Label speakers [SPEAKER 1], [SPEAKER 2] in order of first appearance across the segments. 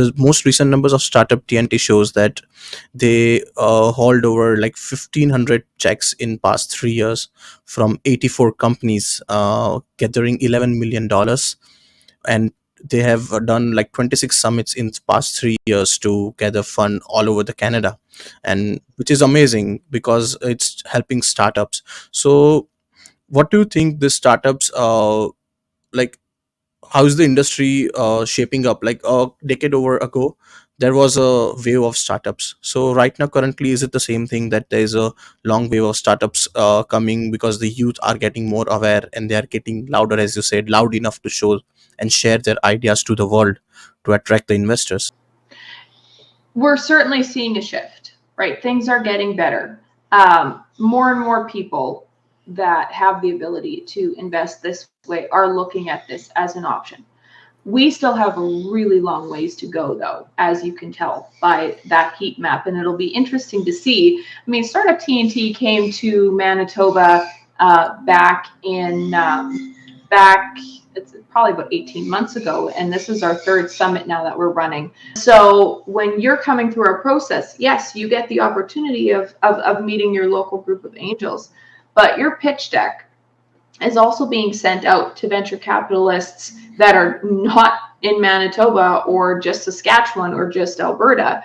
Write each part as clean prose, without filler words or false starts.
[SPEAKER 1] The most recent numbers of startup TNT shows that they hauled over like 1,500 checks in past 3 years from 84 companies, gathering $11 million, and they have done like 26 summits in past 3 years to gather fund all over the Canada, and which is amazing because it's helping startups. So, what do you think the startups like? How is the industry shaping up? Like a decade over ago, there was a wave of startups. So right now, currently, is it the same thing that there is a long wave of startups coming because the youth are getting more aware and they are getting louder, as you said, loud enough to show and share their ideas to the world to attract the investors?
[SPEAKER 2] We're certainly seeing a shift, right? Things are getting better. More and more people that have the ability to invest this way are looking at this as an option. We still have a really long ways to go, though, as you can tell by that heat map, and it'll be interesting to see. I mean, Startup TNT came to Manitoba back in back. It's probably about 18 months ago, and this is our third summit now that we're running. So when you're coming through our process, yes, you get the opportunity of meeting your local group of angels, but your pitch deck is also being sent out to venture capitalists that are not in Manitoba or just Saskatchewan or just Alberta.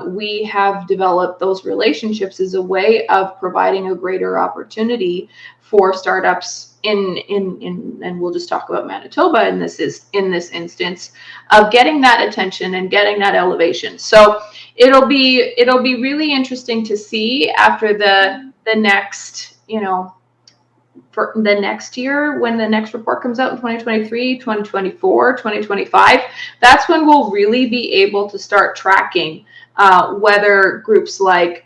[SPEAKER 2] We have developed those relationships as a way of providing a greater opportunity for startups and we'll just talk about Manitoba in this instance of getting that attention and getting that elevation. So it'll be really interesting to see after the next, for the next year, when the next report comes out in 2023, 2024, 2025, that's when we'll really be able to start tracking whether groups like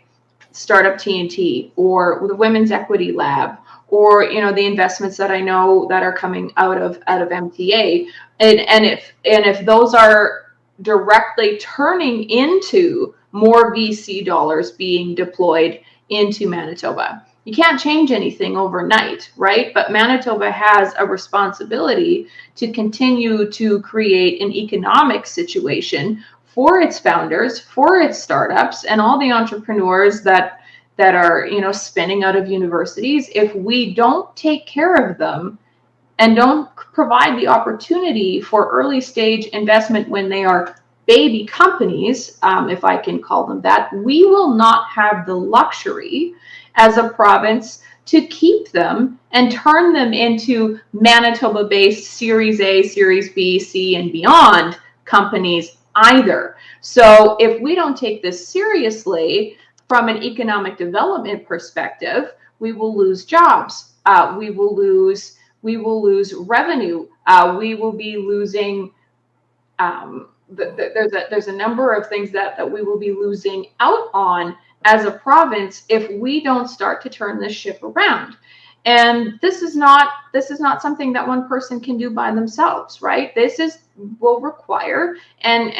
[SPEAKER 2] Startup TNT or the Women's Equity Lab or the investments that I know that are coming out of MTA, and if those are directly turning into more VC dollars being deployed into Manitoba. You can't change anything overnight, right? But Manitoba has a responsibility to continue to create an economic situation for its founders, for its startups, and all the entrepreneurs that are spinning out of universities. If we don't take care of them and don't provide the opportunity for early stage investment when they are baby companies, if I can call them that, we will not have the luxury as a province to keep them and turn them into Manitoba-based Series A, Series B, C, and beyond companies either. So if we don't take this seriously from an economic development perspective, we will lose jobs. We will lose revenue. We will be losing. There's a number of things that we will be losing out on as a province if we don't start to turn this ship around. And this is not something that one person can do by themselves, right? Will require and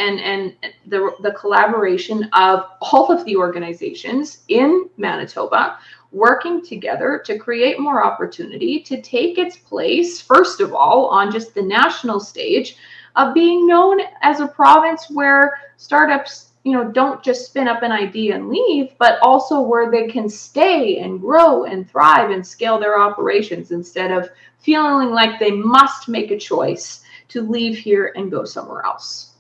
[SPEAKER 2] the collaboration of all of the organizations in Manitoba working together to create more opportunity, to take its place, first of all, on just the national stage of being known as a province where startups don't just spin up an idea and leave, but also where they can stay and grow and thrive and scale their operations instead of feeling like they must make a choice to leave here and go somewhere else.